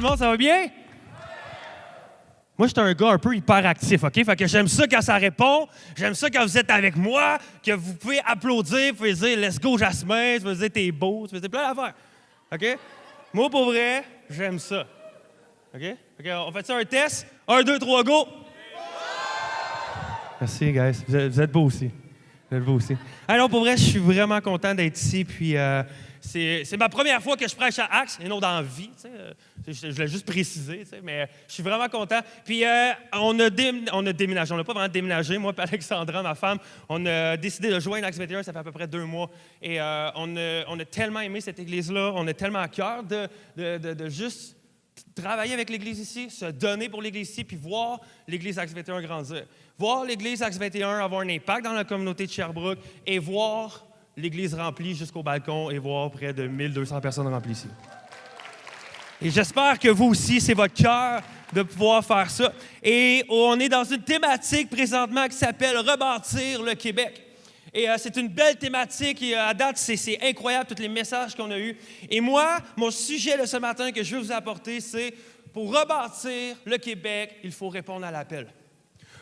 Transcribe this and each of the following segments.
le monde, ça va bien? Moi, j'étais un gars un peu hyperactif, OK? Fait que j'aime ça quand ça répond, j'aime ça quand vous êtes avec moi, que vous pouvez applaudir, vous pouvez dire « Let's go, Jasmin », vous pouvez dire « T'es beau », vous pouvez dire plein d'affaires, OK? Moi, pour vrai, j'aime ça, OK? OK, on fait ça un test? 1, 2, 3, go! Merci, guys. Vous êtes beaux aussi. Vous êtes beaux aussi. Alors, pour vrai, je suis vraiment content d'être ici, puis c'est ma première fois que je prêche à Axe, et non dans la vie, tu sais. Je voulais juste préciser, tu sais, mais je suis vraiment content. Puis on a déménagé, on n'a pas vraiment déménagé. Moi et Alexandra, ma femme, on a décidé de joindre Axe 21, ça fait à peu près 2 mois. Et on a tellement aimé cette église-là, on a tellement à cœur de juste travailler avec l'Église ici, se donner pour l'Église ici, puis voir l'Église Axe 21 grandir. Voir l'Église Axe 21 avoir un impact dans la communauté de Sherbrooke et voir l'Église remplie jusqu'au balcon et voir près de 1200 personnes remplies ici. Et j'espère que vous aussi, c'est votre cœur de pouvoir faire ça. Et on est dans une thématique présentement qui s'appelle « Rebâtir le Québec ». Et c'est une belle thématique et à date, c'est incroyable tous les messages qu'on a eus. Et moi, mon sujet de ce matin que je veux vous apporter, c'est pour rebâtir le Québec, il faut répondre à l'appel.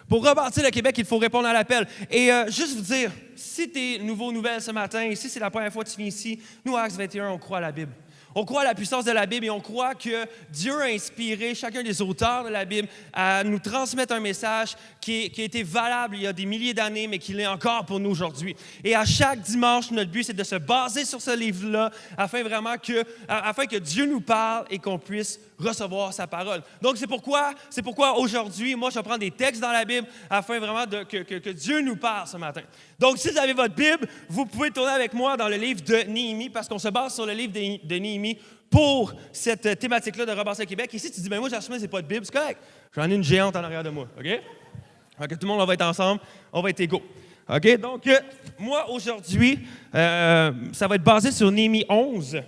Pour rebâtir le Québec, il faut répondre à l'appel. Et juste vous dire, si tu es nouveau nouvelle ce matin, et si c'est la première fois que tu viens ici, nous, à Axe 21, on croit à la Bible. On croit à la puissance de la Bible et on croit que Dieu a inspiré chacun des auteurs de la Bible à nous transmettre un message qui a été valable il y a des milliers d'années, mais qui l'est encore pour nous aujourd'hui. Et à chaque dimanche, notre but, c'est de se baser sur ce livre-là afin que Dieu nous parle et qu'on puisse recevoir sa parole. Donc, c'est pourquoi aujourd'hui, moi, je vais prendre des textes dans la Bible afin vraiment que Dieu nous parle ce matin. Donc, si vous avez votre Bible, vous pouvez tourner avec moi dans le livre de Néhémie parce qu'on se base sur le livre de Néhémie pour cette thématique-là de rebâtir le Québec. Et si tu dis, ben moi, Jasmin, c'est pas de Bible, c'est correct. J'en ai une géante en arrière de moi, OK? OK, tout le monde, on va être ensemble, on va être égaux. OK? Donc, moi, aujourd'hui, ça va être basé sur Néhémie 11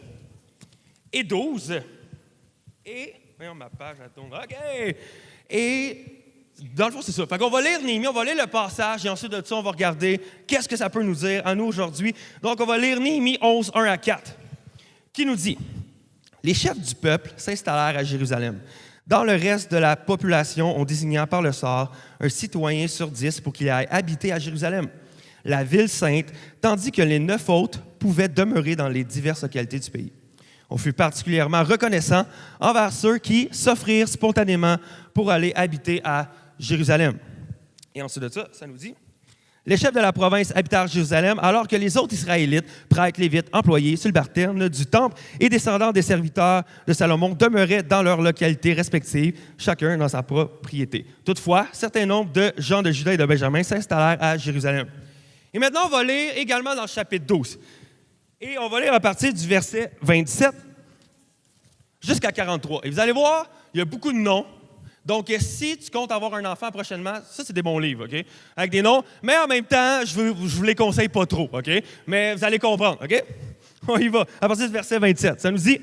et 12. Et, voyons ma page, elle tourne. OK! Et, dans le fond, c'est ça. Fait qu'on va lire Néhémie, on va lire le passage, et ensuite de ça, on va regarder qu'est-ce que ça peut nous dire à nous aujourd'hui. Donc, on va lire Néhémie 11, 1 à 4, qui nous dit « Les chefs du peuple s'installèrent à Jérusalem. Dans le reste de la population, on désigna par le sort un citoyen sur 10 pour qu'il aille habiter à Jérusalem, la ville sainte, tandis que les 9 autres pouvaient demeurer dans les diverses localités du pays. On fut particulièrement reconnaissant envers ceux qui s'offrirent spontanément pour aller habiter à Jérusalem. » Et ensuite de ça, ça nous dit « Les chefs de la province habitèrent à Jérusalem, alors que les autres Israélites, prêtres, lévites, employés, subalternes du temple et descendants des serviteurs de Salomon demeuraient dans leurs localités respectives, chacun dans sa propriété. Toutefois, certains nombres de gens de Juda et de Benjamin s'installèrent à Jérusalem. » Et maintenant, on va lire également dans le chapitre 12. Et on va lire à partir du verset 27 jusqu'à 43. Et vous allez voir, il y a beaucoup de noms. Donc, si tu comptes avoir un enfant prochainement, ça, c'est des bons livres, OK? Avec des noms. Mais en même temps, je vous les conseille pas trop, OK? Mais vous allez comprendre, OK? On y va. À partir du verset 27, ça nous dit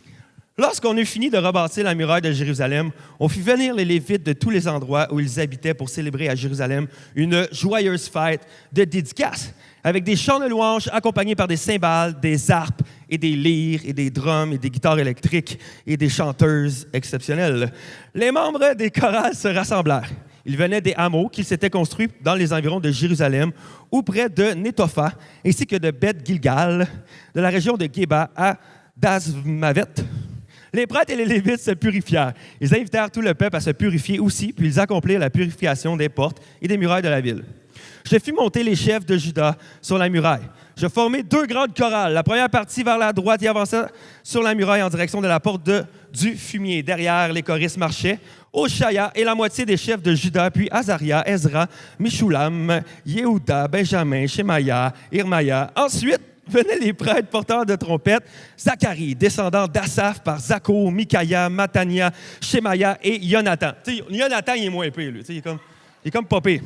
« Lorsqu'on eut fini de rebâtir la muraille de Jérusalem, on fit venir les Lévites de tous les endroits où ils habitaient pour célébrer à Jérusalem une joyeuse fête de dédicace, avec des chants de louanges accompagnés par des cymbales, des harpes et des lyres et des drums et des guitares électriques et des chanteuses exceptionnelles. Les membres des chorales se rassemblèrent. Ils venaient des hameaux qu'ils s'étaient construits dans les environs de Jérusalem ou près de Netopha, ainsi que de Beth-Gilgal, de la région de Géba à Dazmavet. Les prêtres et les Lévites se purifièrent. Ils invitèrent tout le peuple à se purifier aussi, puis ils accomplirent la purification des portes et des murailles de la ville. Je fis monter les chefs de Juda sur la muraille. Je formai 2 grandes chorales. La première partie vers la droite y avança sur la muraille en direction de la porte du fumier. Derrière, les choristes marchaient. Oshaya et la moitié des chefs de Juda, puis Azaria, Ezra, Mishulam, Yehuda, Benjamin, Shemaya, Irmaya. Ensuite, venaient les prêtres porteurs de trompettes, Zacharie, descendant d'Asaph par Zacho, Micaya, Matania, Shemaya et Jonathan. T'sais, Jonathan, il est moins épais, lui. Il est comme pas pire.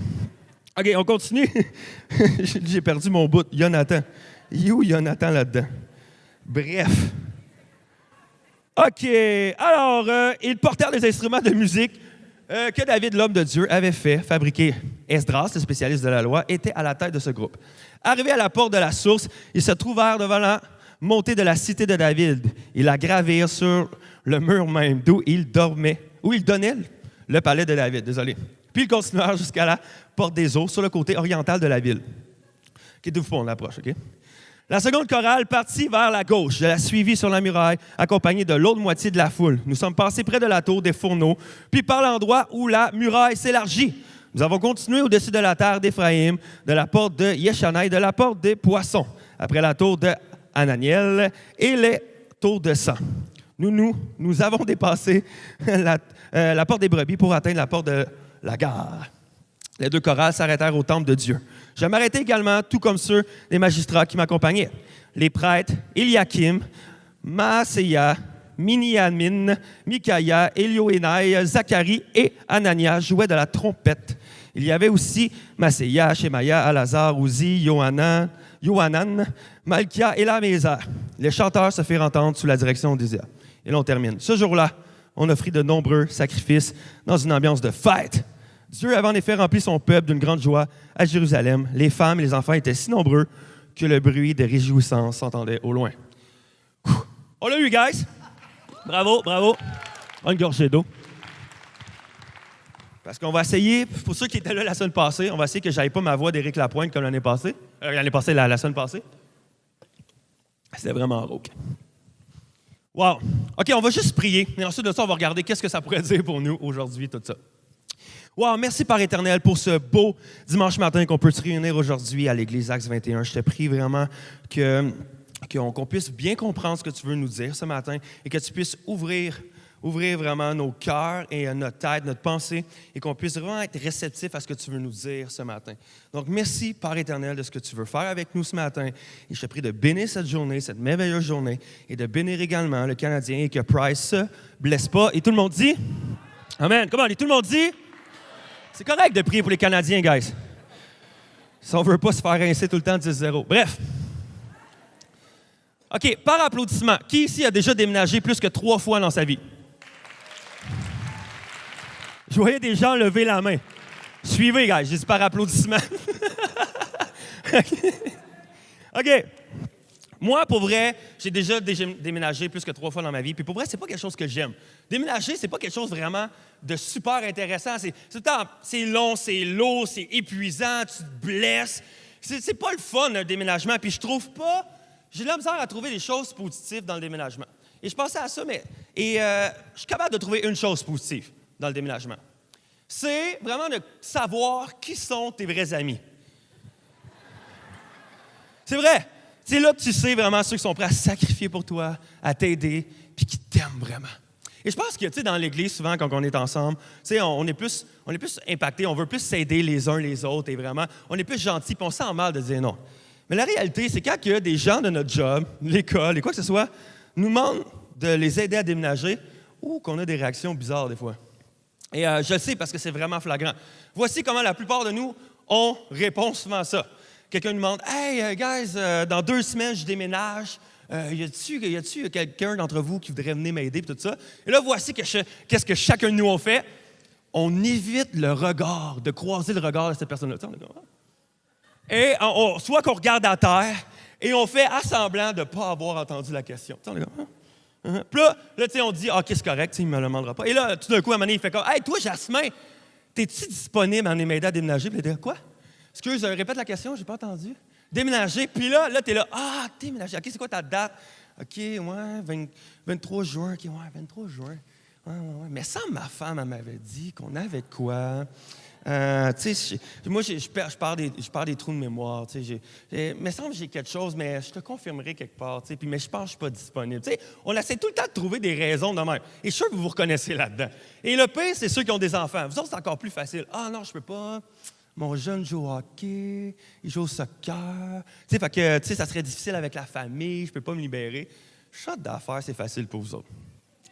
OK, on continue. J'ai perdu mon bout. Jonathan. Il est où Jonathan là-dedans? Bref. OK. Alors, ils portèrent des instruments de musique que David, l'homme de Dieu, avait fait fabriquer. Esdras, le spécialiste de la loi, était à la tête de ce groupe. Arrivés à la porte de la source, ils se trouvèrent devant la montée de la cité de David. Ils la gravirent sur le mur même d'où il dormait, où il donnait le palais de David. Désolé. Puis ils continuèrent jusqu'à la porte des eaux, sur le côté oriental de la ville. OK, d'où on approche, OK? La seconde chorale partit vers la gauche. Je la suivis sur la muraille, accompagnée de l'autre moitié de la foule. Nous sommes passés près de la tour des fourneaux, puis par l'endroit où la muraille s'élargit. Nous avons continué au-dessus de la terre d'Éphraïm, de la porte de Yeshana et de la porte des poissons, après la tour de Hananiel et les tours de sang. Nous avons dépassé la porte des brebis pour atteindre la porte de la gare. Les deux chorales s'arrêtèrent au temple de Dieu. Je m'arrêtais également, tout comme ceux des magistrats qui m'accompagnaient. Les prêtres, Eliakim, Maaseia, Miniamin, Mikaïa, Elioénaï, Zacharie et Anania jouaient de la trompette. Il y avait aussi Maaseia, Shemaïa, Alazar, Uzi, Yohanan, Malkia et Lamézer. Les chanteurs se firent entendre sous la direction d'Uziah. Et l'on termine. Ce jour-là, on offrit de nombreux sacrifices dans une ambiance de fête. Dieu avait en effet rempli son peuple d'une grande joie à Jérusalem. Les femmes et les enfants étaient si nombreux que le bruit des réjouissances s'entendait au loin. On l'a eu, guys! Bravo, bravo. Une gorgée d'eau. Parce qu'on va essayer, pour ceux qui étaient là la semaine passée, on va essayer que je n'aille pas ma voix d'Éric Lapointe comme l'année passée. La semaine passée. C'était vraiment rauque. Wow! OK, on va juste prier. Et ensuite de ça, on va regarder qu'est-ce que ça pourrait dire pour nous aujourd'hui, tout ça. Wow, merci Père éternel pour ce beau dimanche matin qu'on peut se réunir aujourd'hui à l'Église Acts 21. Je te prie vraiment qu'on puisse bien comprendre ce que tu veux nous dire ce matin et que tu puisses ouvrir vraiment nos cœurs et notre tête, notre pensée, et qu'on puisse vraiment être réceptif à ce que tu veux nous dire ce matin. Donc, merci, Père éternel, de ce que tu veux faire avec nous ce matin. Et je te prie de bénir cette journée, cette merveilleuse journée, et de bénir également le Canadien et que Price ne se blesse pas. Et tout le monde dit? Amen. Comment? Et tout le monde dit? C'est correct de prier pour les Canadiens, guys. Si on ne veut pas se faire rincer tout le temps 10-0. Bref. OK, par applaudissement, qui ici a déjà déménagé plus que 3 fois dans sa vie? Je voyais des gens lever la main. Suivez, guys, j'ai dit par applaudissement. OK. Moi, pour vrai, j'ai déjà déménagé plus que 3 fois dans ma vie. Puis pour vrai, c'est pas quelque chose que j'aime. Déménager, c'est pas quelque chose vraiment de super intéressant. C'est long, c'est lourd, c'est épuisant, tu te blesses. C'est pas le fun, un déménagement. Puis je trouve pas... J'ai de la misère à trouver des choses positives dans le déménagement. Et je pensais à ça, je suis capable de trouver une chose positive dans le déménagement. C'est vraiment de savoir qui sont tes vrais amis. C'est vrai. C'est là que tu sais vraiment ceux qui sont prêts à sacrifier pour toi, à t'aider, puis qui t'aiment vraiment. Et je pense que, tu sais, dans l'Église, souvent, quand on est ensemble, tu sais, on est plus impactés, on veut plus s'aider les uns les autres, et vraiment, on est plus gentils, puis on sent mal de dire non. Mais la réalité, c'est quand il y a des gens de notre job, l'école, et quoi que ce soit, nous demandent de les aider à déménager, ou qu'on a des réactions bizarres des fois. Et je le sais parce que c'est vraiment flagrant. Voici comment la plupart de nous, on répond souvent à ça. Quelqu'un nous demande « Hey, guys, dans 2 semaines, je déménage. Y a-tu quelqu'un d'entre vous qui voudrait venir m'aider? » Puis tout ça. Et là, voici qu'est-ce que chacun de nous on fait. On évite le regard, de croiser le regard de cette personne-là. Et soit qu'on regarde à terre et on fait semblant de ne pas avoir entendu la question. Puis là, tu sais, on dit « Ah, OK, c'est correct, il ne me le demandera pas. » Et là, tout d'un coup, à un moment donné, il fait comme « Hey, toi, Jasmin, t'es-tu disponible à venir m'aider à déménager? » Puis il dit « Quoi? Excuse, répète la question, j'ai pas entendu. » Déménager. Puis là, t'es là. Ah, déménager. OK, c'est quoi ta date? OK, ouais, 23 juin. OK, ouais, 23 juin. Ouais. Mais ça, ma femme, elle m'avait dit qu'on avait de quoi. Tu sais, moi, je pars des trous de mémoire. Tu sais, il me semble que j'ai quelque chose, mais je te confirmerai quelque part. Tu sais, mais je pense que je suis pas disponible. Tu sais, on essaie tout le temps de trouver des raisons de même. Et je suis sûr que vous vous reconnaissez là-dedans. Et le pire, c'est ceux qui ont des enfants. Vous autres, c'est encore plus facile. Ah non, je peux pas. Mon jeune joue au hockey, il joue au soccer. Tu sais, fait que, tu sais, ça serait difficile avec la famille, je peux pas me libérer. Shot d'affaires, c'est facile pour vous autres.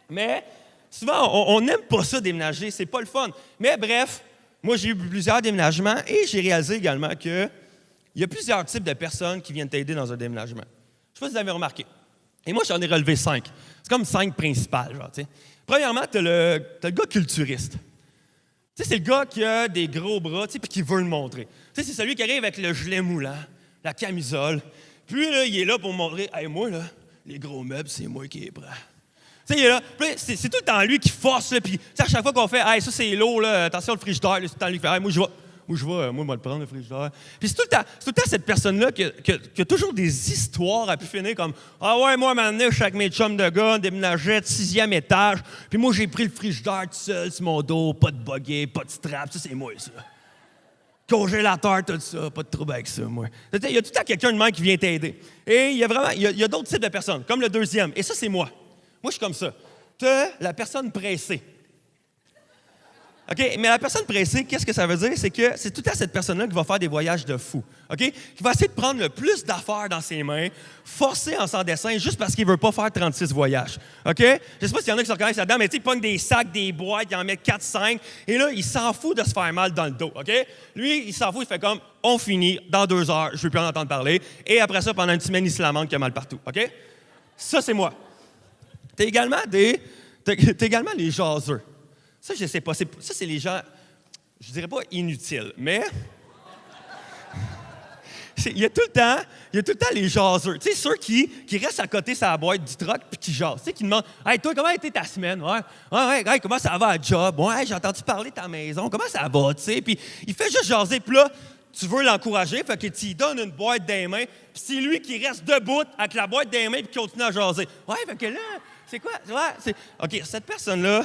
Mais souvent, on n'aime pas ça, déménager, c'est pas le fun. Mais bref, moi, j'ai eu plusieurs déménagements et j'ai réalisé également qu'il y a plusieurs types de personnes qui viennent t'aider dans un déménagement. Je sais pas si vous avez remarqué. Et moi, j'en ai relevé 5. C'est comme 5 principales, genre, tu sais. Premièrement, t'as le gars culturiste. Tu sais, c'est le gars qui a des gros bras, tu sais, puis qui veut le montrer. Tu sais, c'est celui qui arrive avec le gilet moulant, la camisole. Puis là, il est là pour montrer, « Hey, moi, là, les gros meubles, c'est moi qui les prends. Tu sais, il est là. Puis là, c'est tout le temps lui qui force. Là, puis à chaque fois qu'on fait, hey, ça c'est l'eau, là, attention le frigidaire, c'est tout le temps lui qui fait, hey, moi je vais. Moi, je vais le prendre, le frigidaire. Puis c'est tout le temps cette personne-là qui a toujours des histoires à pu finir comme ah ouais, moi, à un moment donné, je suis avec mes chums de gars, on déménageait de 6e étage, puis moi, j'ai pris le frigidaire tout seul sur mon dos, pas de buggy, pas de strap, ça, c'est moi, ça. Congélateur, tout ça, pas de trouble avec ça, moi. Il y a tout le temps quelqu'un de même qui vient t'aider. Et il y a d'autres types de personnes, comme le deuxième. Et ça, c'est moi. Moi, je suis comme ça. T'as la personne pressée. OK? Mais la personne pressée, qu'est-ce que ça veut dire? C'est que c'est tout à cette personne-là qui va faire des voyages de fou. OK? Qui va essayer de prendre le plus d'affaires dans ses mains, forcer en sans dessin, juste parce qu'il ne veut pas faire 36 voyages. OK? Je ne sais pas s'il y en a qui se reconnaissent là-dedans, mais tu sais, il pogne des sacs, des boîtes, il en met 4-5, et là, il s'en fout de se faire mal dans le dos. OK? Lui, il s'en fout, il fait comme, on finit, dans 2 heures, je ne veux plus en entendre parler, et après ça, pendant une semaine, il se lamente qu'il a mal partout. OK? Ça, c'est moi. T'es également les jaseux. Ça, je sais pas. Ça, c'est les gens, je dirais pas inutiles, mais il y a tout le temps les jaseux. Tu sais, ceux qui restent à côté sur la boîte du truck puis qui jasent. Tu sais, qui demandent « Hey, toi, comment a été ta semaine? Ouais, hey, comment ça va à job? Ouais, j'ai entendu parler de ta maison. Comment ça va? » Tu sais, puis il fait juste jaser. Puis là, tu veux l'encourager, fait que tu lui donnes une boîte dans les mains, puis c'est lui qui reste debout avec la boîte dans les mains puis qui continue à jaser. Ouais, fait que là, c'est quoi? Ouais, OK, cette personne-là,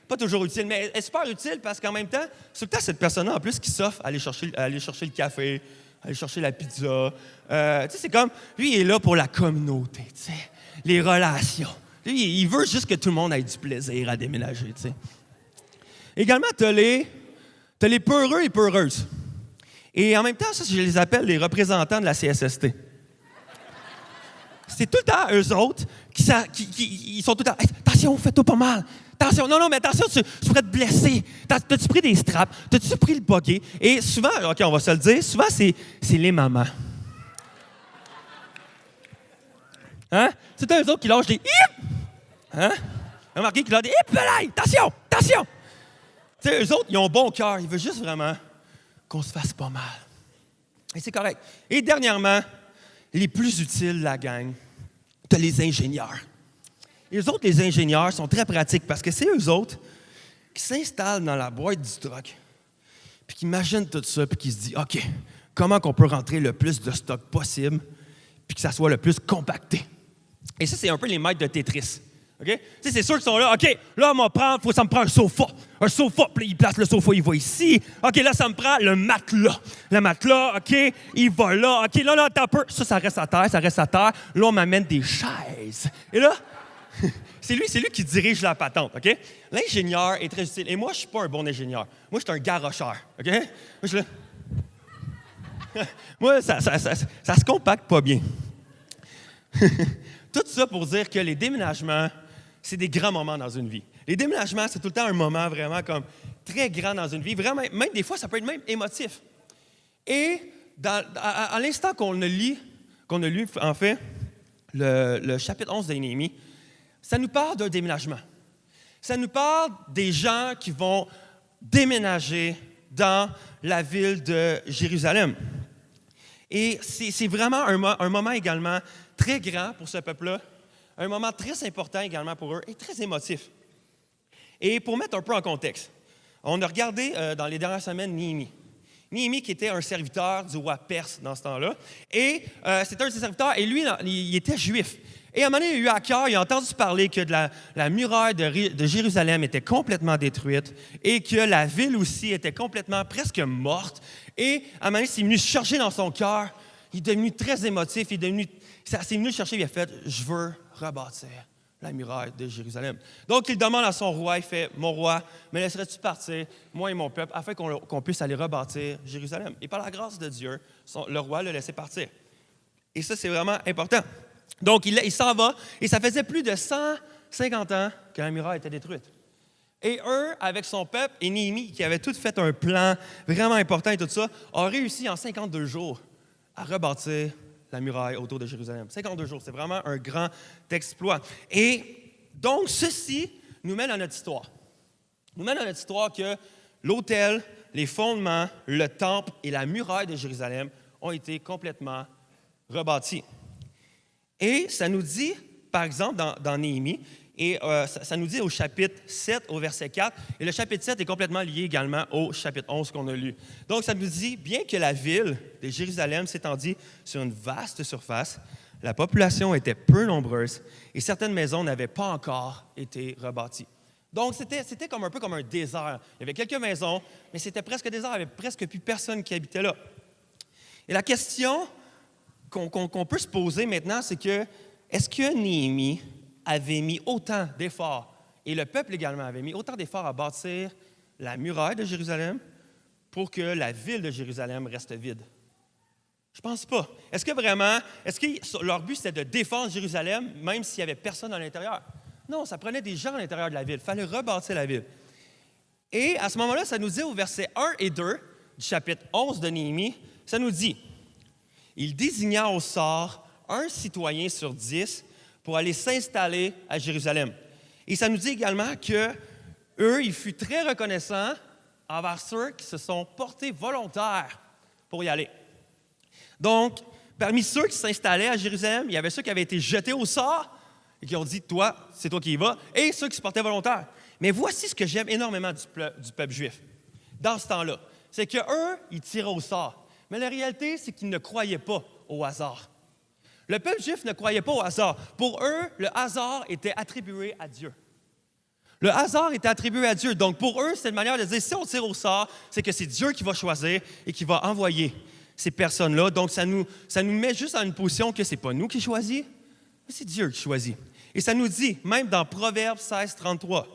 pas toujours utile, mais elle est super utile parce qu'en même temps, c'est tout le temps cette personne-là, en plus, qui s'offre à aller chercher le café, aller chercher la pizza. Tu sais, c'est comme, lui, il est là pour la communauté, tu sais, les relations. Lui, il veut juste que tout le monde ait du plaisir à déménager, tu sais. Également, t'as les peureux et peureuses. Et en même temps, ça, je les appelle les représentants de la CSST. C'est tout le temps eux autres qui sont tout le temps hey, « Attention, fais-toi pas mal! Attention, non, mais attention, tu pourrais te blesser! T'as-tu pris des straps? T'as-tu pris le buggy? » Et souvent, OK, on va se le dire, souvent, c'est les mamans. Hein? C'est eux autres qui lâchent des « hip! » Hein? Remarquez qu'ils lâchent des « hip! » Attention! Attention! Tu sais, eux autres, ils ont bon cœur. Ils veulent juste vraiment qu'on se fasse pas mal. Et c'est correct. Et dernièrement, les plus utiles, la gang, t'as les ingénieurs. Et eux autres, les ingénieurs, sont très pratiques parce que c'est eux autres qui s'installent dans la boîte du truck, puis qui imaginent tout ça, puis qui se disent, OK, comment qu'on peut rentrer le plus de stock possible, puis que ça soit le plus compacté. Et ça, c'est un peu les maîtres de Tetris. OK? Tu sais, c'est sûr qu'ils sont là. OK, là, ça me prend un sofa. Un sofa, puis il place le sofa, il va ici. OK, là, ça me prend le matelas. Le matelas, OK, il va là. OK, là, attends un peu. Ça reste à terre, Là, on m'amène des chaises. Et là, c'est lui qui dirige la patente, OK? L'ingénieur est très utile. Et moi, je ne suis pas un bon ingénieur. Moi, je suis un garocheur, OK? Moi, je suis là. Moi, ça se compacte pas bien. Tout ça pour dire que les déménagements, c'est des grands moments dans une vie. Les déménagements, c'est tout le temps un moment vraiment comme très grand dans une vie. Vraiment, même des fois, ça peut être même émotif. Et à l'instant qu'on a lu, en fait, le chapitre 11 de Néhémie, ça nous parle d'un déménagement. Ça nous parle des gens qui vont déménager dans la ville de Jérusalem. Et c'est vraiment un moment également très grand pour ce peuple-là, un moment très important également pour eux et très émotif. Et pour mettre un peu en contexte, on a regardé dans les dernières semaines Néhémie. Néhémie qui était un serviteur du roi perse dans ce temps-là. Et c'était un de ses serviteurs et lui, il était juif. Et à un moment donné, il a eu à cœur, il a entendu parler que la muraille de Jérusalem était complètement détruite et que la ville aussi était complètement presque morte. Et à un moment donné, c'est venu se chercher dans son cœur. Il est devenu très émotif. C'est venu le chercher, il a fait « Je veux rebâtir la muraille de Jérusalem. » Donc, il demande à son roi, il fait « Mon roi, me laisserais-tu partir, moi et mon peuple, afin qu'on puisse aller rebâtir Jérusalem? » Et par la grâce de Dieu, le roi l'a laissé partir. Et ça, c'est vraiment important. Donc, il s'en va, et ça faisait plus de 150 ans que la muraille était détruite. Et eux, avec son peuple, et Néhémie, qui avait tout fait un plan vraiment important et tout ça, a réussi en 52 jours à rebâtir la muraille autour de Jérusalem. 52 jours, c'est vraiment un grand exploit. Et donc, ceci nous mène à notre histoire. Nous mène à notre histoire que l'autel, les fondements, le temple et la muraille de Jérusalem ont été complètement rebâtis. Et ça nous dit, par exemple, dans Néhémie, Et ça nous dit au chapitre 7, au verset 4. Et le chapitre 7 est complètement lié également au chapitre 11 qu'on a lu. Donc, ça nous dit, bien que la ville de Jérusalem s'étendît sur une vaste surface, la population était peu nombreuse et certaines maisons n'avaient pas encore été rebâties. Donc, c'était comme un peu comme un désert. Il y avait quelques maisons, mais c'était presque désert. Il n'y avait presque plus personne qui habitait là. Et la question qu'on peut se poser maintenant, c'est que est-ce que Néhémie avait mis autant d'efforts, et le peuple également avait mis autant d'efforts à bâtir la muraille de Jérusalem pour que la ville de Jérusalem reste vide? Je pense pas. Est-ce que leur but, c'était de défendre Jérusalem, même s'il n'y avait personne à l'intérieur? Non, ça prenait des gens à l'intérieur de la ville. Il fallait rebâtir la ville. Et à ce moment-là, ça nous dit au verset 1 et 2 du chapitre 11 de Néhémie, ça nous dit, « Il désigna au sort un citoyen sur 10 pour aller s'installer à Jérusalem. » Et ça nous dit également qu'eux, il fut très reconnaissant envers ceux qui se sont portés volontaires pour y aller. Donc, parmi ceux qui s'installaient à Jérusalem, il y avait ceux qui avaient été jetés au sort et qui ont dit, toi, c'est toi qui y vas, et ceux qui se portaient volontaires. Mais voici ce que j'aime énormément du peuple juif dans ce temps-là. C'est qu'eux, ils tiraient au sort. Mais la réalité, c'est qu'ils ne croyaient pas au hasard. Le peuple juif ne croyait pas au hasard. Pour eux, le hasard était attribué à Dieu. Le hasard était attribué à Dieu. Donc, pour eux, c'est une manière de dire, si on tire au sort, c'est que c'est Dieu qui va choisir et qui va envoyer ces personnes-là. Donc, ça nous met juste dans une position que ce n'est pas nous qui choisissons, mais c'est Dieu qui choisit. Et ça nous dit, même dans Proverbes 16, 33,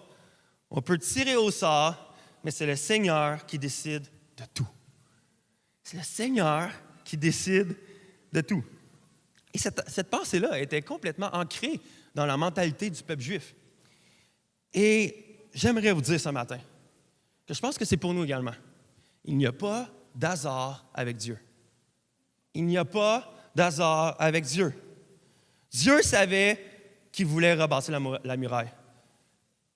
on peut tirer au sort, mais c'est le Seigneur qui décide de tout. C'est le Seigneur qui décide de tout. Et cette pensée-là était complètement ancrée dans la mentalité du peuple juif. Et j'aimerais vous dire ce matin que je pense que c'est pour nous également. Il n'y a pas d'hasard avec Dieu. Il n'y a pas d'hasard avec Dieu. Dieu savait qu'il voulait rebâtir la muraille.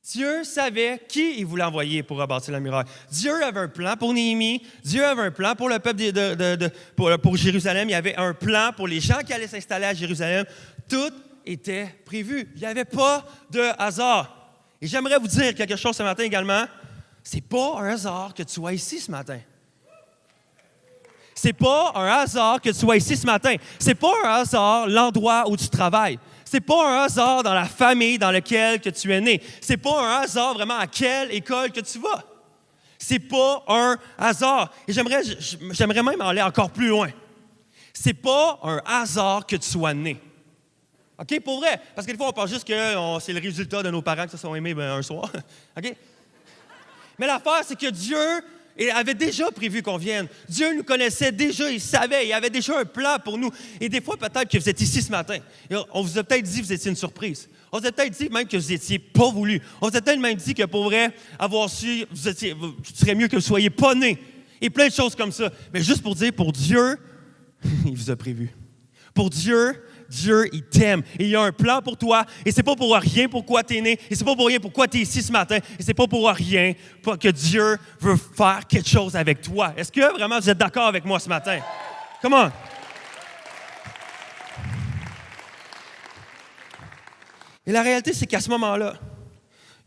Dieu savait qui il voulait envoyer pour rebâtir la muraille. Dieu avait un plan pour Néhémie. Dieu avait un plan pour le peuple pour Jérusalem. Il y avait un plan pour les gens qui allaient s'installer à Jérusalem. Tout était prévu. Il n'y avait pas de hasard. Et j'aimerais vous dire quelque chose ce matin également. C'est pas un hasard que tu sois ici ce matin. C'est pas un hasard que tu sois ici ce matin. C'est pas un hasard l'endroit où tu travailles. C'est pas un hasard dans la famille dans laquelle que tu es né. C'est pas un hasard vraiment à quelle école que tu vas. C'est pas un hasard. Et j'aimerais même aller encore plus loin. C'est pas un hasard que tu sois né. OK? Pour vrai. Parce que des fois, on pense juste que c'est le résultat de nos parents qui se sont aimés un soir. OK? Mais l'affaire, c'est que Dieu avait déjà prévu qu'on vienne. Dieu nous connaissait déjà, il savait, il avait déjà un plan pour nous. Et des fois, peut-être que vous êtes ici ce matin. On vous a peut-être dit que vous étiez une surprise. On vous a peut-être dit même que vous n'étiez pas voulu. On vous a peut-être même dit que pour vrai, avoir su, ce serait mieux que vous ne soyez pas nés. Et plein de choses comme ça. Mais juste pour dire, pour Dieu, il vous a prévu. Pour Dieu, il t'aime. Et il y a un plan pour toi. Et c'est pas pour rien pourquoi tu es né. Et c'est pas pour rien pourquoi tu es ici ce matin. Et c'est pas pour rien que Dieu veut faire quelque chose avec toi. Est-ce que vraiment vous êtes d'accord avec moi ce matin? Come on! Et la réalité, c'est qu'à ce moment-là,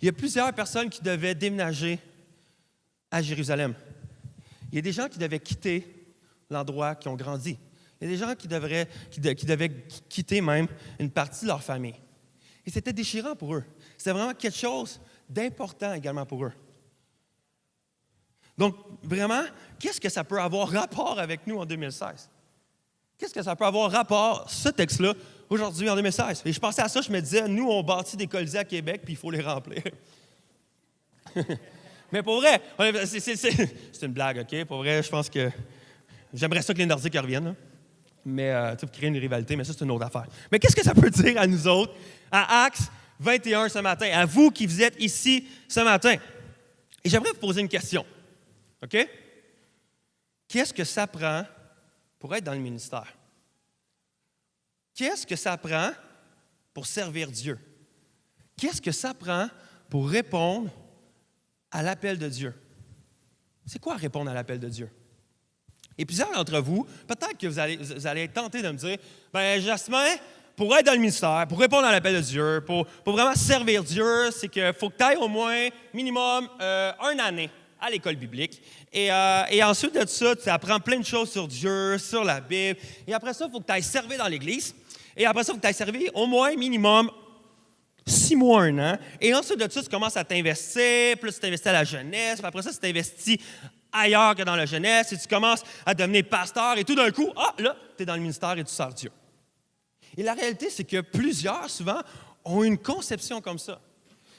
il y a plusieurs personnes qui devaient déménager à Jérusalem. Il y a des gens qui devaient quitter l'endroit qui ont grandi. Il y a des gens qui devaient quitter même une partie de leur famille. Et c'était déchirant pour eux. C'était vraiment quelque chose d'important également pour eux. Donc, vraiment, qu'est-ce que ça peut avoir rapport avec nous en 2016? Qu'est-ce que ça peut avoir rapport, ce texte-là, aujourd'hui en 2016? Et je pensais à ça, je me disais, nous, on bâtit des colisées à Québec, puis il faut les remplir. Mais pour vrai, c'est une blague, OK? Pour vrai, je pense que j'aimerais ça que les Nordiques reviennent, là. Mais tu peux créer une rivalité, mais ça, c'est une autre affaire. Mais qu'est-ce que ça peut dire à nous autres, à Acts 21 ce matin, à vous qui vous êtes ici ce matin? Et j'aimerais vous poser une question. OK? Qu'est-ce que ça prend pour être dans le ministère? Qu'est-ce que ça prend pour servir Dieu? Qu'est-ce que ça prend pour répondre à l'appel de Dieu? C'est quoi répondre à l'appel de Dieu? Et plusieurs d'entre vous, peut-être que vous allez être tentés de me dire, « Bien, Jasmin, pour être dans le ministère, pour répondre à l'appel de Dieu, pour vraiment servir Dieu, c'est qu'il faut que tu ailles au moins minimum 1 année à l'école biblique. Et ensuite de ça, tu apprends plein de choses sur Dieu, sur la Bible. Et après ça, il faut que tu ailles servir dans l'Église. Et après ça, il faut que tu ailles servir au moins minimum 6 mois, 1 an. Et ensuite de ça, tu commences à t'investir. Puis là, tu t'investis à la jeunesse. Puis après ça, tu t'investis ailleurs que dans la jeunesse. Et tu commences à devenir pasteur. Et tout d'un coup, là, tu es dans le ministère et tu sers Dieu. Et la réalité, c'est que plusieurs, souvent, ont une conception comme ça.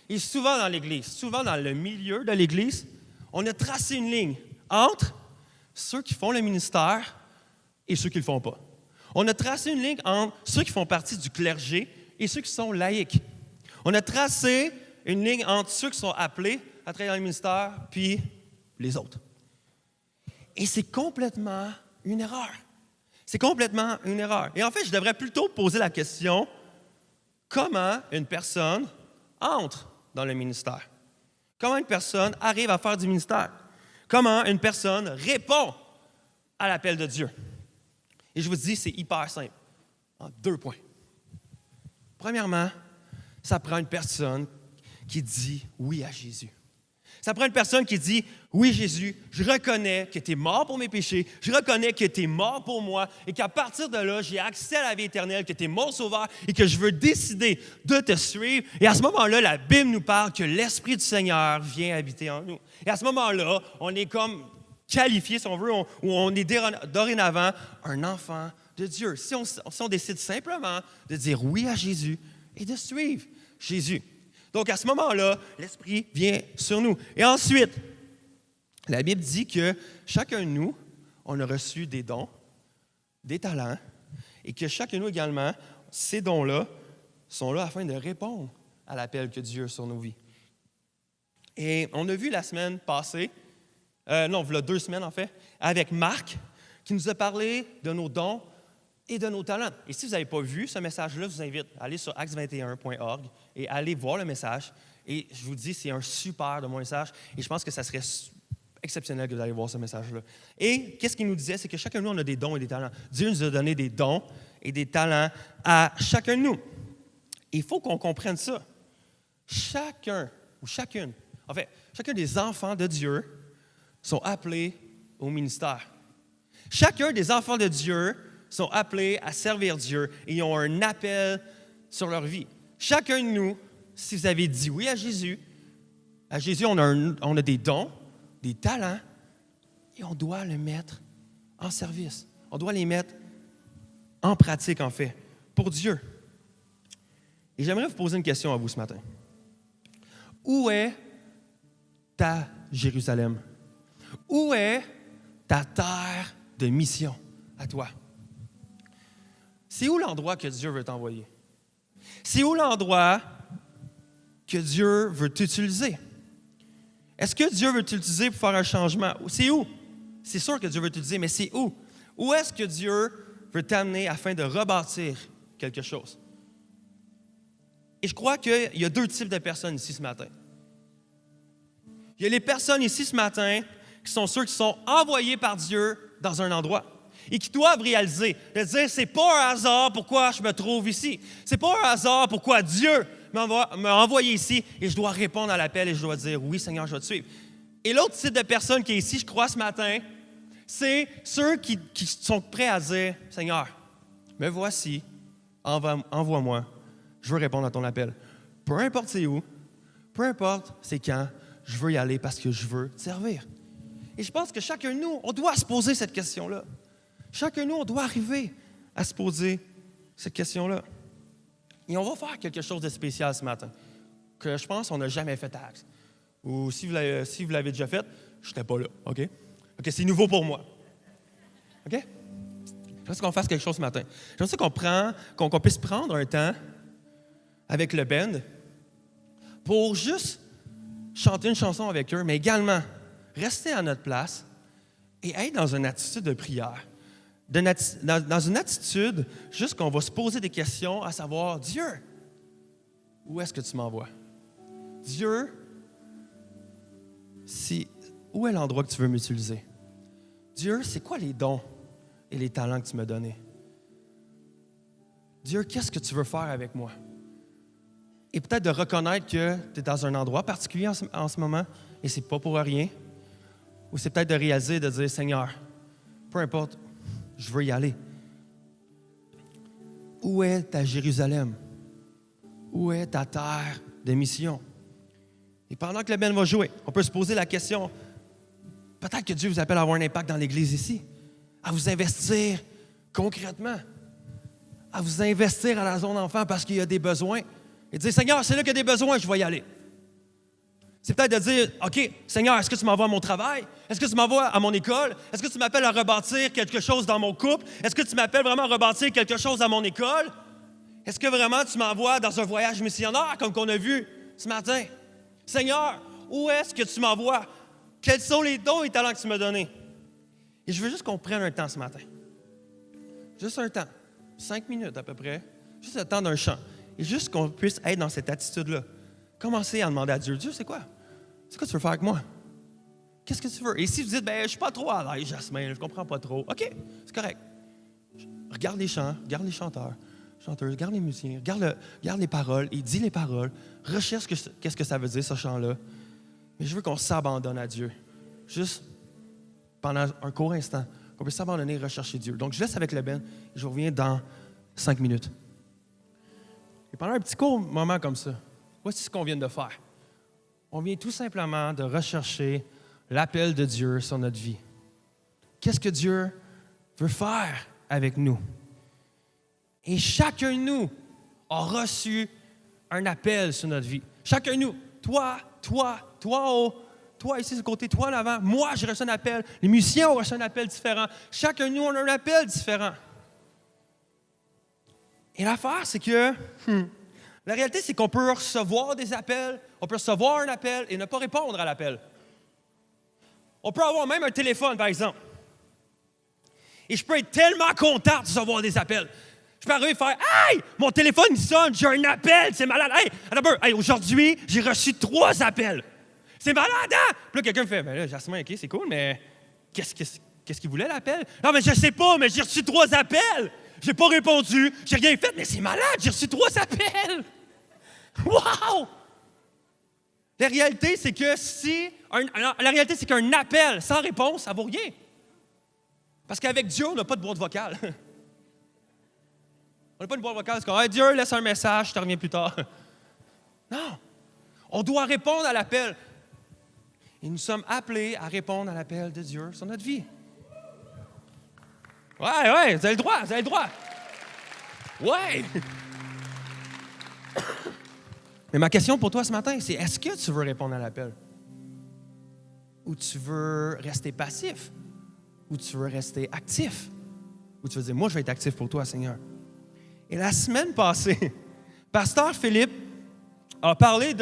Et souvent dans l'Église, souvent dans le milieu de l'Église, on a tracé une ligne entre ceux qui font le ministère et ceux qui ne le font pas. On a tracé une ligne entre ceux qui font partie du clergé et ceux qui sont laïcs. On a tracé une ligne entre ceux qui sont appelés à travailler dans le ministère puis les autres. Et c'est complètement une erreur. C'est complètement une erreur. Et en fait, je devrais plutôt poser la question, comment une personne entre dans le ministère? Comment une personne arrive à faire du ministère? Comment une personne répond à l'appel de Dieu? Et je vous dis, c'est hyper simple, en 2 points. Premièrement, ça prend une personne qui dit oui à Jésus. Ça prend une personne qui dit « Oui, Jésus, je reconnais que tu es mort pour mes péchés, je reconnais que tu es mort pour moi et qu'à partir de là, j'ai accès à la vie éternelle, que tu es mon sauveur et que je veux décider de te suivre. » Et à ce moment-là, la Bible nous parle que l'Esprit du Seigneur vient habiter en nous. Et à ce moment-là, on est comme qualifié, si on veut, ou on est dorénavant un enfant de Dieu. Si on décide simplement de dire oui à Jésus et de suivre Jésus. Donc, à ce moment-là, l'Esprit vient sur nous. Et ensuite, la Bible dit que chacun de nous, on a reçu des dons, des talents, et que chacun de nous également, ces dons-là sont là afin de répondre à l'appel que Dieu a sur nos vies. Et on a vu la semaine passée, il y a 2 semaines en fait, avec Marc, qui nous a parlé de nos dons et de nos talents. Et si vous n'avez pas vu ce message-là, je vous invite à aller sur acts21.org et aller voir le message. Et je vous dis, c'est un super de mon message. Et je pense que ça serait exceptionnel que vous allez voir ce message-là. Et qu'est-ce qu'il nous disait? C'est que chacun de nous, on a des dons et des talents. Dieu nous a donné des dons et des talents à chacun de nous. Et il faut qu'on comprenne ça. Chacun ou chacune, en fait, chacun des enfants de Dieu sont appelés au ministère. Chacun des enfants de Dieu sont appelés à servir Dieu et ils ont un appel sur leur vie. Chacun de nous, si vous avez dit oui à Jésus, on a des dons, des talents, et on doit le mettre en service. On doit les mettre en pratique, en fait, pour Dieu. Et j'aimerais vous poser une question à vous ce matin. Où est ta Jérusalem? Où est ta terre de mission à toi? C'est où l'endroit que Dieu veut t'envoyer? C'est où l'endroit que Dieu veut t'utiliser? Est-ce que Dieu veut t'utiliser pour faire un changement? C'est où? C'est sûr que Dieu veut t'utiliser, mais c'est où? Où est-ce que Dieu veut t'amener afin de rebâtir quelque chose? Et je crois qu'il y a 2 types de personnes ici ce matin. Il y a les personnes ici ce matin qui sont ceux qui sont envoyés par Dieu dans un endroit et qui doivent réaliser, de dire, c'est pas un hasard pourquoi je me trouve ici. C'est pas un hasard pourquoi Dieu m'a envoyé ici et je dois répondre à l'appel et je dois dire, oui Seigneur, je vais te suivre. Et l'autre type de personne qui est ici, je crois, ce matin, c'est ceux qui sont prêts à dire, Seigneur, me voici, envoie-moi, je veux répondre à ton appel. Peu importe c'est où, peu importe c'est quand, je veux y aller parce que je veux te servir. Et je pense que chacun de nous, on doit se poser cette question-là. Chacun de nous, on doit arriver à se poser cette question-là. Et on va faire quelque chose de spécial ce matin, que je pense qu'on n'a jamais fait à Axe. Ou si vous l'avez déjà fait, je n'étais pas là, OK? OK, c'est nouveau pour moi. OK? Je veux qu'on fasse quelque chose ce matin. Je veux qu'on puisse prendre un temps avec le band pour juste chanter une chanson avec eux, mais également rester à notre place et être dans une attitude de prière. Dans une attitude, juste qu'on va se poser des questions, à savoir, Dieu, où est-ce que tu m'envoies? Dieu, où est l'endroit que tu veux m'utiliser? Dieu, c'est quoi les dons et les talents que tu m'as donnés? Dieu, qu'est-ce que tu veux faire avec moi? Et peut-être de reconnaître que tu es dans un endroit particulier en ce moment et c'est pas pour rien. Ou c'est peut-être de réaliser, de dire, Seigneur, peu importe, je veux y aller. Où est ta Jérusalem? Où est ta terre de mission? Et pendant que la band va jouer, on peut se poser la question, peut-être que Dieu vous appelle à avoir un impact dans l'Église ici, à vous investir concrètement, à vous investir à la zone enfant parce qu'il y a des besoins. Et dire, Seigneur, c'est là qu'il y a des besoins, je vais y aller. C'est peut-être de dire, OK, Seigneur, est-ce que tu m'envoies à mon travail? Est-ce que tu m'envoies à mon école? Est-ce que tu m'appelles à rebâtir quelque chose dans mon couple? Est-ce que tu m'appelles vraiment à rebâtir quelque chose à mon école? Est-ce que vraiment tu m'envoies dans un voyage missionnaire comme qu'on a vu ce matin? Seigneur, où est-ce que tu m'envoies? Quels sont les dons et talents que tu m'as donnés? Et je veux juste qu'on prenne un temps ce matin. Juste un temps. 5 minutes à peu près. Juste le temps d'un chant. Et juste qu'on puisse être dans cette attitude-là. Commencez à demander à Dieu, Dieu, c'est quoi? C'est quoi tu veux faire avec moi? Qu'est-ce que tu veux? Et si vous dites, je ne suis pas trop à l'aise, Jasmin, je ne comprends pas trop. OK, c'est correct. Regarde les chants, regarde les chanteurs, chanteuses, regarde les musiciens, regarde les paroles et dis les paroles. Recherche qu'est-ce que ça veut dire, ce chant-là. Mais je veux qu'on s'abandonne à Dieu. Juste pendant un court instant, qu'on puisse s'abandonner et rechercher Dieu. Donc, je laisse avec le Ben et je reviens dans 5 minutes. Et pendant un petit court moment comme ça, voici ce qu'on vient de faire. On vient tout simplement de rechercher l'appel de Dieu sur notre vie. Qu'est-ce que Dieu veut faire avec nous? Et chacun de nous a reçu un appel sur notre vie. Chacun de nous, toi en haut, toi ici de ce côté, toi en avant, moi j'ai reçu un appel. Les musiciens ont reçu un appel différent. Chacun de nous, on a un appel différent. Et l'affaire, c'est que la réalité, c'est qu'on peut recevoir des appels, on peut recevoir un appel et ne pas répondre à l'appel. On peut avoir même un téléphone, par exemple. Et je peux être tellement content de recevoir des appels. Je peux arriver et faire « Hey, mon téléphone il sonne, j'ai un appel, c'est malade. Hey, aujourd'hui, j'ai reçu 3 appels. C'est malade, hein? » Puis là, quelqu'un me fait « Ben là, Jasmin, OK, c'est cool, mais qu'est-ce qu'il voulait, l'appel? » « Non, mais je sais pas, mais j'ai reçu 3 appels. J'ai pas répondu, j'ai rien fait, mais c'est malade, j'ai reçu 3 appels. Wow! La réalité, c'est que qu'un appel sans réponse, ça vaut rien. Parce qu'avec Dieu, on n'a pas de boîte vocale. On n'a pas de boîte vocale, c'est comme Dieu, laisse un message, je te reviens plus tard. Non. On doit répondre à l'appel. Et nous sommes appelés à répondre à l'appel de Dieu sur notre vie. Ouais, vous avez le droit. Ouais! Mais ma question pour toi ce matin, c'est est-ce que tu veux répondre à l'appel? Ou tu veux rester passif? Ou tu veux rester actif? Ou tu veux dire, moi, je vais être actif pour toi, Seigneur. Et la semaine passée, Pasteur Philippe a parlé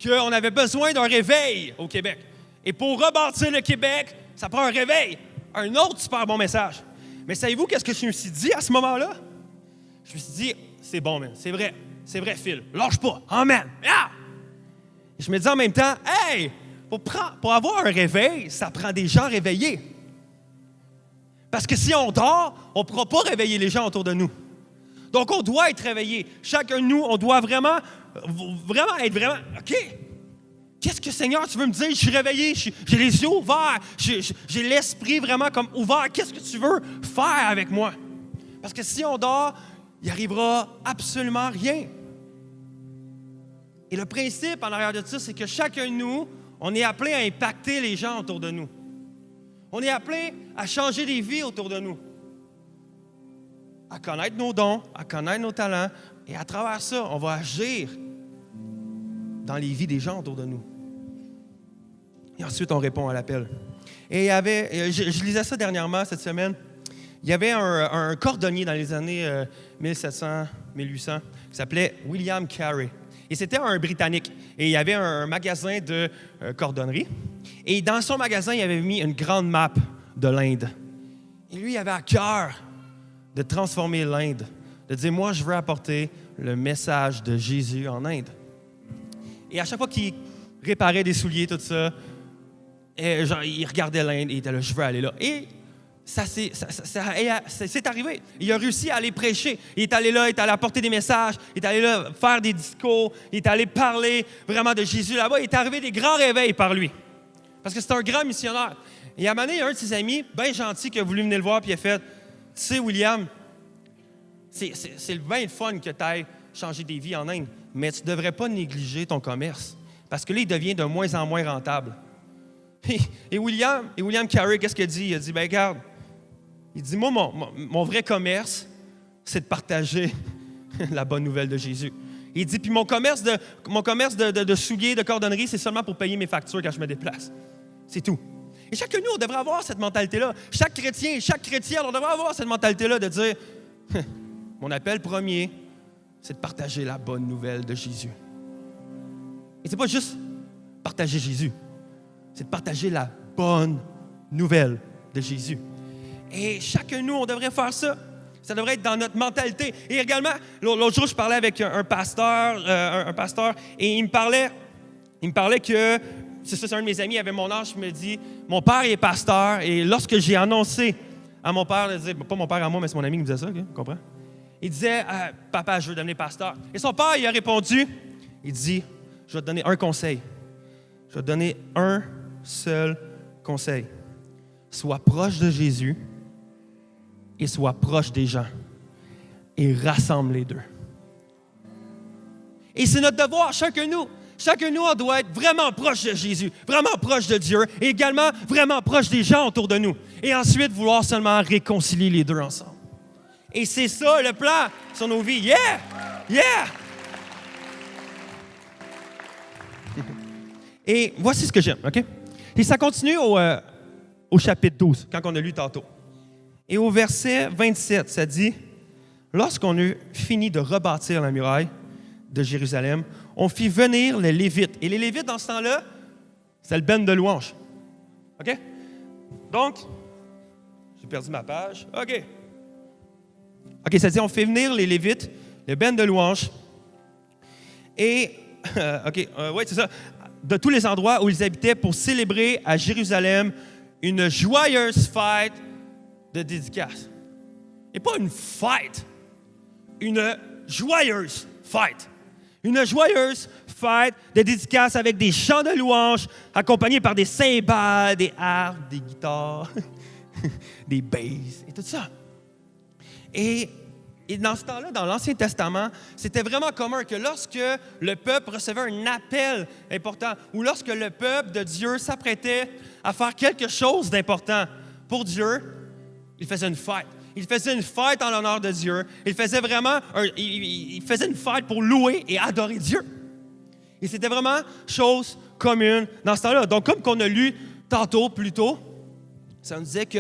qu'on avait besoin d'un réveil au Québec. Et pour rebâtir le Québec, ça prend un réveil. Un autre super bon message. Mais savez-vous qu'est-ce que je me suis dit à ce moment-là? Je me suis dit, c'est bon, man, c'est vrai, Phil, lâche pas, amen. Ah! Et je me dis en même temps, hey, pour avoir un réveil, ça prend des gens réveillés. Parce que si on dort, on ne pourra pas réveiller les gens autour de nous. Donc, on doit être réveillés. Chacun de nous, on doit vraiment être OK, qu'est-ce que, Seigneur, tu veux me dire? Je suis réveillé, j'ai les yeux ouverts, j'ai l'esprit vraiment comme ouvert. Qu'est-ce que tu veux faire avec moi? Parce que si on dort, il n'arrivera absolument rien. Et le principe en arrière de ça, c'est que chacun de nous, on est appelé à impacter les gens autour de nous. On est appelé à changer des vies autour de nous. À connaître nos dons, à connaître nos talents. Et à travers ça, on va agir dans les vies des gens autour de nous. Et ensuite, on répond à l'appel. Et il y avait, je lisais ça dernièrement, cette semaine. Il y avait un cordonnier dans les années 1700, 1800 qui s'appelait William Carey. Et c'était un Britannique. Et il y avait un magasin de cordonnerie. Et dans son magasin, il avait mis une grande map de l'Inde. Et lui, il avait à cœur de transformer l'Inde, de dire, moi, je veux apporter le message de Jésus en Inde. Et à chaque fois qu'il réparait des souliers, tout ça, il regardait l'Inde et il était là, je veux aller là. Et c'est arrivé. Il a réussi à aller prêcher. Il est allé là, il est allé apporter des messages, il est allé là faire des discours, il est allé parler vraiment de Jésus là-bas. Il est arrivé des grands réveils par lui. Parce que c'est un grand missionnaire. Et à un moment donné, il y a un de ses amis, bien gentil, qui a voulu venir le voir, puis il a fait, « Tu sais, William, c'est bien le fun que tu ailles changer des vies en Inde, mais tu ne devrais pas négliger ton commerce. Parce que là, il devient de moins en moins rentable. » Et William Carey, qu'est-ce qu'il a dit? Il a dit, « Ben regarde, il dit, moi, mon vrai commerce, c'est de partager la bonne nouvelle de Jésus. » Il dit, puis mon commerce de souliers, de cordonnerie, c'est seulement pour payer mes factures quand je me déplace. C'est tout. Et chacun de nous, on devrait avoir cette mentalité-là. Chaque chrétien, on devrait avoir cette mentalité-là de dire, mon appel premier, c'est de partager la bonne nouvelle de Jésus. Et c'est pas juste partager Jésus, c'est de partager la bonne nouvelle de Jésus. Et chacun de nous, on devrait faire ça. Ça devrait être dans notre mentalité. Et également, l'autre jour, je parlais avec un pasteur, et il me parlait que, c'est un de mes amis, il avait mon âge, il me dit, mon père est pasteur, et lorsque j'ai annoncé à mon père, pas mon père à moi, mais c'est mon ami qui me disait ça, okay? Comprends? Il disait, papa, je veux devenir pasteur. Et son père, il a répondu, il dit, je vais te donner un conseil. Je vais te donner un seul conseil. Sois proche de Jésus et sois proche des gens et rassemble les deux. Et c'est notre devoir, chacun de nous. Chacun de nous, on doit être vraiment proche de Jésus, vraiment proche de Dieu et également vraiment proche des gens autour de nous. Et ensuite, vouloir seulement réconcilier les deux ensemble. Et c'est ça le plan sur nos vies. Yeah! Yeah! Et voici ce que j'aime, OK? Et ça continue au chapitre 12, quand on a lu tantôt. Et au verset 27, ça dit, « Lorsqu'on eut fini de rebâtir la muraille de Jérusalem, on fit venir les Lévites. » Et les Lévites, dans ce temps-là, c'est le band de louanges. OK? Donc, j'ai perdu ma page. OK. OK, ça dit, on fait venir les Lévites, le band de louanges. Et, oui, c'est ça, de tous les endroits où ils habitaient pour célébrer à Jérusalem une joyeuse fête de dédicace. Et pas une fête, une joyeuse fête. Une joyeuse fête de dédicace avec des chants de louanges accompagnés par des cymbales, des harpes, des guitares, des basses et tout ça. Et dans ce temps-là, dans l'Ancien Testament, c'était vraiment commun que lorsque le peuple recevait un appel important ou lorsque le peuple de Dieu s'apprêtait à faire quelque chose d'important pour Dieu, il faisait une fête. Il faisait une fête en l'honneur de Dieu. Il faisait une fête pour louer et adorer Dieu. Et c'était vraiment chose commune dans ce temps-là. Donc, comme qu'on a lu tantôt, plus tôt, ça nous disait que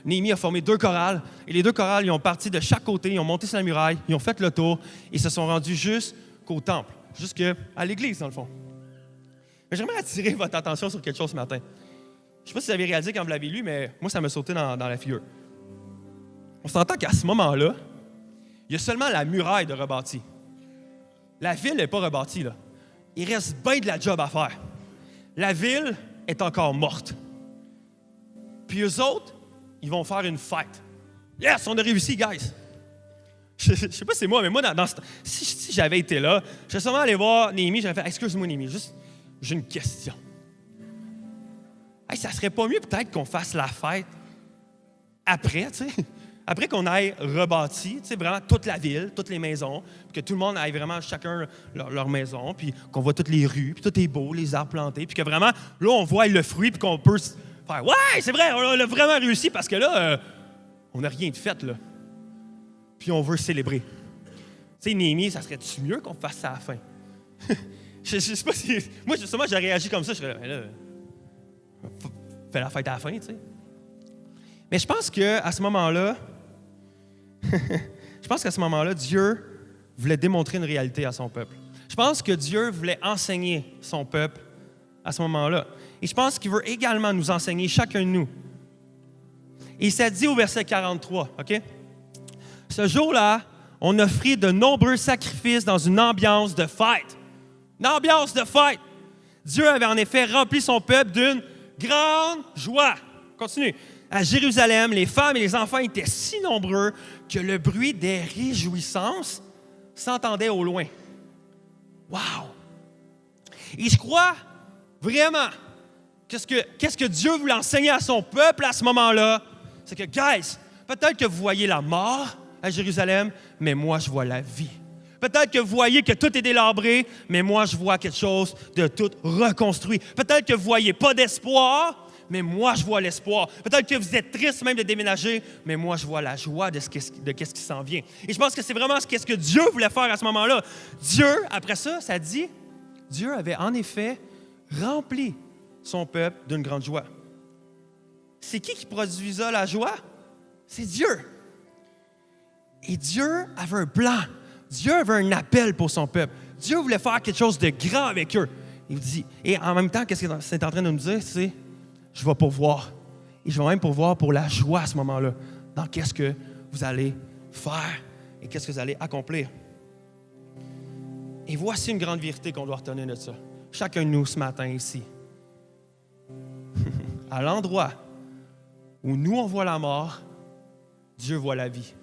Néhémie a formé 2 chorales. Et les 2 chorales, ils ont parti de chaque côté, ils ont monté sur la muraille, ils ont fait le tour et se sont rendus jusqu'au temple, jusqu'à l'église, dans le fond. Mais j'aimerais attirer votre attention sur quelque chose ce matin. Je ne sais pas si vous avez réalisé quand vous l'avez lu, mais moi, ça m'a sauté dans la figure. On s'entend qu'à ce moment-là, il y a seulement la muraille de rebâtie. La ville n'est pas rebâtie, là. Il reste bien de la job à faire. La ville est encore morte. Puis eux autres, ils vont faire une fête. Yes, on a réussi, guys! Je ne sais pas si c'est moi, mais moi, si j'avais été là, je serais sûrement allé voir Néhémie, j'aurais fait « Excuse-moi, Néhémie, juste, j'ai une question. Hey, ça serait pas mieux peut-être qu'on fasse la fête après, tu sais? Après qu'on aille rebâti, tu sais, vraiment toute la ville, toutes les maisons, puis que tout le monde aille vraiment chacun leur maison, puis qu'on voit toutes les rues, puis tout est beau, les arbres plantés, puis que vraiment, là, on voit le fruit, puis qu'on peut faire « Ouais, c'est vrai, on a vraiment réussi parce que là, on n'a rien de fait, là. » Puis on veut célébrer. Tu sais, Néhémie, ça serait-tu mieux qu'on fasse ça à la fin? Je sais pas si... Moi, justement, j'ai réagi comme ça. Je serais là, fais la fête à la fin, tu sais. Mais je pense qu'à ce moment-là, Dieu voulait démontrer une réalité à son peuple. Je pense que Dieu voulait enseigner son peuple à ce moment-là. Et je pense qu'il veut également nous enseigner, chacun de nous. Et ça dit au verset 43, OK? Ce jour-là, on offrit de nombreux sacrifices dans une ambiance de fête. Une ambiance de fête. Dieu avait en effet rempli son peuple d'une grande joie. Continue. à Jérusalem, les femmes et les enfants étaient si nombreux que le bruit des réjouissances s'entendait au loin. Wow! Et je crois vraiment qu'est-ce que Dieu voulait enseigner à son peuple à ce moment-là, c'est que, guys, peut-être que vous voyez la mort à Jérusalem, mais moi, je vois la vie. Peut-être que vous voyez que tout est délabré, mais moi, je vois quelque chose de tout reconstruit. Peut-être que vous ne voyez pas d'espoir, mais moi, je vois l'espoir. Peut-être que vous êtes triste même de déménager, mais moi, je vois la joie de ce qui s'en vient. Et je pense que c'est vraiment ce que Dieu voulait faire à ce moment-là. Dieu, après ça dit, Dieu avait en effet rempli son peuple d'une grande joie. C'est qui produisait la joie? C'est Dieu. Et Dieu avait un plan. Dieu avait un appel pour son peuple. Dieu voulait faire quelque chose de grand avec eux. Il dit, et en même temps, qu'est-ce que c'est en train de nous dire? C'est, je vais pourvoir. Et je vais même pourvoir pour la joie à ce moment-là, dans qu'est-ce que vous allez faire et qu'est-ce que vous allez accomplir. Et voici une grande vérité qu'on doit retenir de ça. Chacun de nous ce matin ici, à l'endroit où nous on voit la mort, Dieu voit la vie.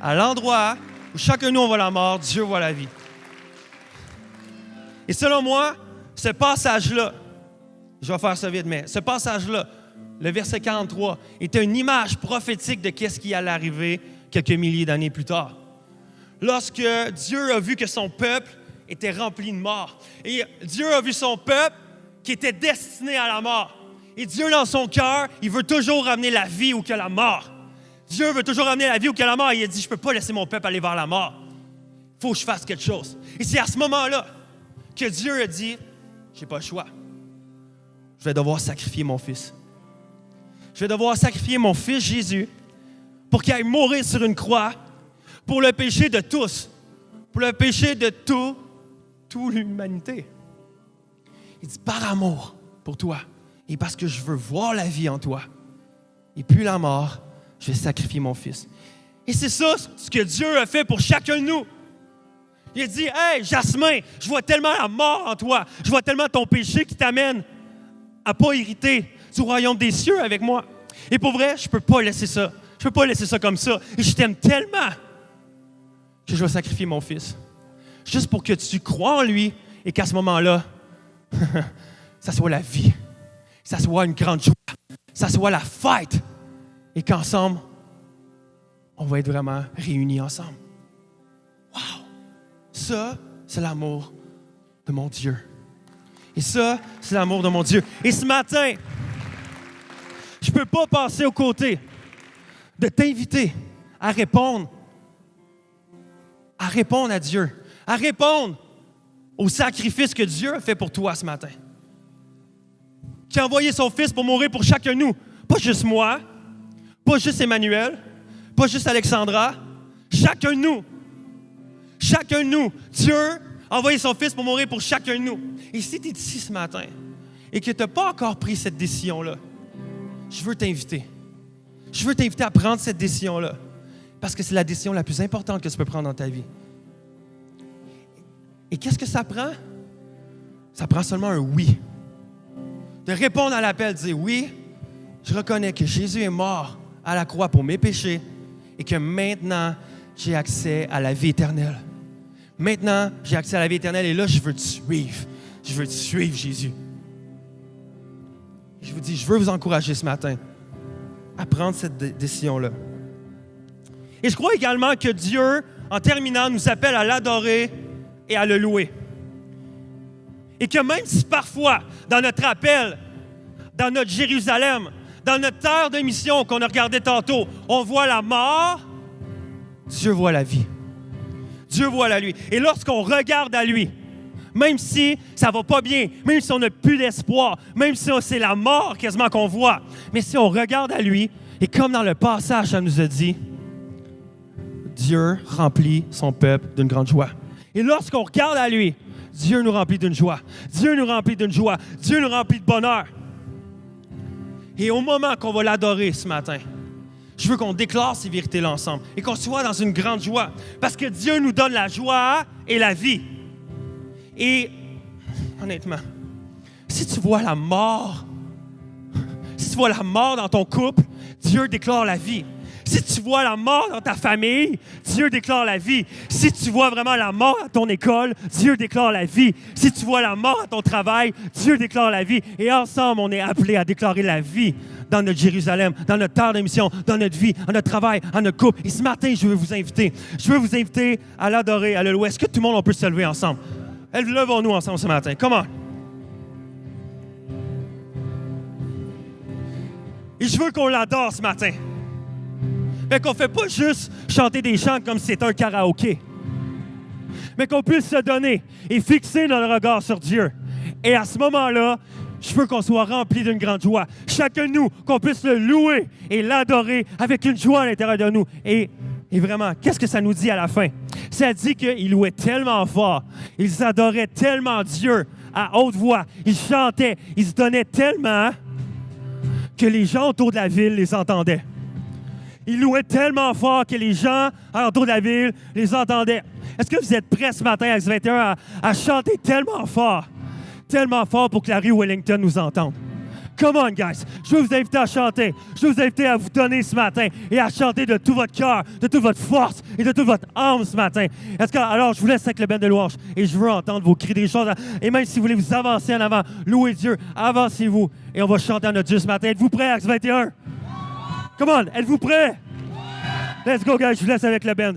À l'endroit où chacun de nous on voit la mort, Dieu voit la vie. Et selon moi, ce passage-là, je vais faire ça vite, mais ce passage-là, le verset 43, était une image prophétique de ce qui allait arriver quelques milliers d'années plus tard. Lorsque Dieu a vu que son peuple était rempli de mort. Et Dieu a vu son peuple qui était destiné à la mort. Et Dieu, dans son cœur, il veut toujours ramener la vie ou que la mort. Dieu veut toujours ramener la vie ou que la mort. Et il a dit, je ne peux pas laisser mon peuple aller vers la mort. Il faut que je fasse quelque chose. Et c'est à ce moment-là que Dieu a dit, je n'ai pas le choix. Je vais devoir sacrifier mon fils. Je vais devoir sacrifier mon fils Jésus pour qu'il aille mourir sur une croix pour le péché de tous, pour le péché de toute l'humanité. Il dit, par amour pour toi et parce que je veux voir la vie en toi et puis la mort, je vais sacrifier mon fils. Et c'est ça ce que Dieu a fait pour chacun de nous. Il a dit, hey, Jasmin, je vois tellement la mort en toi, je vois tellement ton péché qui t'amène à ne pas hériter du royaume des cieux avec moi. Et pour vrai, je ne peux pas laisser ça. Je ne peux pas laisser ça comme ça. Et je t'aime tellement que je vais sacrifier mon fils. Juste pour que tu crois en lui et qu'à ce moment-là, ça soit la vie, ça soit une grande joie, ça soit la fête et qu'ensemble, on va être vraiment réunis ensemble. Wow! Ça, c'est l'amour de mon Dieu. Et ça, c'est l'amour de mon Dieu. Et ce matin, je ne peux pas passer aux côtés de t'inviter à répondre à Dieu, à répondre au sacrifice que Dieu a fait pour toi ce matin. Qui a envoyé son Fils pour mourir pour chacun de nous. Pas juste moi, pas juste Emmanuel, pas juste Alexandra, chacun de nous. Chacun de nous. Dieu a envoyé son Fils pour mourir pour chacun de nous. Et si tu es ici ce matin et que tu n'as pas encore pris cette décision-là, je veux t'inviter. Je veux t'inviter à prendre cette décision-là parce que c'est la décision la plus importante que tu peux prendre dans ta vie. Et qu'est-ce que ça prend? Ça prend seulement un oui. De répondre à l'appel, de dire oui, je reconnais que Jésus est mort à la croix pour mes péchés et que maintenant, j'ai accès à la vie éternelle. Maintenant, j'ai accès à la vie éternelle et là, je veux te suivre. Je veux te suivre, Jésus. Je vous dis, je veux vous encourager ce matin à prendre cette décision-là. Et je crois également que Dieu, en terminant, nous appelle à l'adorer et à le louer. Et que même si parfois, dans notre appel, dans notre Jérusalem, dans notre terre de mission qu'on a regardé tantôt, on voit la mort, Dieu voit la vie. Dieu voit la lui. Et lorsqu'on regarde à lui, même si ça va pas bien, même si on n'a plus d'espoir, même si c'est la mort quasiment qu'on voit, mais si on regarde à lui, et comme dans le passage, ça nous a dit, Dieu remplit son peuple d'une grande joie. Et lorsqu'on regarde à lui, Dieu nous remplit d'une joie. Dieu nous remplit d'une joie. Dieu nous remplit de bonheur. Et au moment qu'on va l'adorer ce matin, je veux qu'on déclare ces vérités-là ensemble et qu'on soit dans une grande joie. Parce que Dieu nous donne la joie et la vie. Et honnêtement, si tu vois la mort, si tu vois la mort dans ton couple, Dieu déclare la vie. Si tu vois la mort dans ta famille, Dieu déclare la vie. Si tu vois vraiment la mort à ton école, Dieu déclare la vie. Si tu vois la mort à ton travail, Dieu déclare la vie. Et ensemble, on est appelés à déclarer la vie dans notre Jérusalem, dans notre terre de mission, dans notre vie, dans notre travail, dans notre couple. Et ce matin, je veux vous inviter. Je veux vous inviter à l'adorer, à le louer. Est-ce que tout le monde, on peut se lever ensemble? Levons-nous ensemble ce matin. Come on. Et je veux qu'on l'adore ce matin. Mais qu'on ne fait pas juste chanter des chants comme si c'était un karaoké. Mais qu'on puisse se donner et fixer notre regard sur Dieu. Et à ce moment-là, je veux qu'on soit rempli d'une grande joie. Chacun de nous, qu'on puisse le louer et l'adorer avec une joie à l'intérieur de nous. Et vraiment, qu'est-ce que ça nous dit à la fin? Ça dit qu'ils louaient tellement fort, ils adoraient tellement Dieu à haute voix, ils chantaient, ils se donnaient tellement que les gens autour de la ville les entendaient. Ils louaient tellement fort que les gens autour de la ville les entendaient. Est-ce que vous êtes prêts ce matin, Acts 21, à chanter tellement fort pour que la rue Wellington nous entende? Come on, guys. Je veux vous inviter à chanter. Je veux vous inviter à vous donner ce matin et à chanter de tout votre cœur, de toute votre force et de toute votre âme ce matin. Alors, je vous laisse avec le band de louange et je veux entendre vos cris des choses. Et même si vous voulez vous avancer en avant, louer Dieu, avancez-vous et on va chanter à notre Dieu ce matin. Êtes-vous prêts, Acts 21? Come on, êtes-vous prêts? Let's go, guys. Je vous laisse avec le band.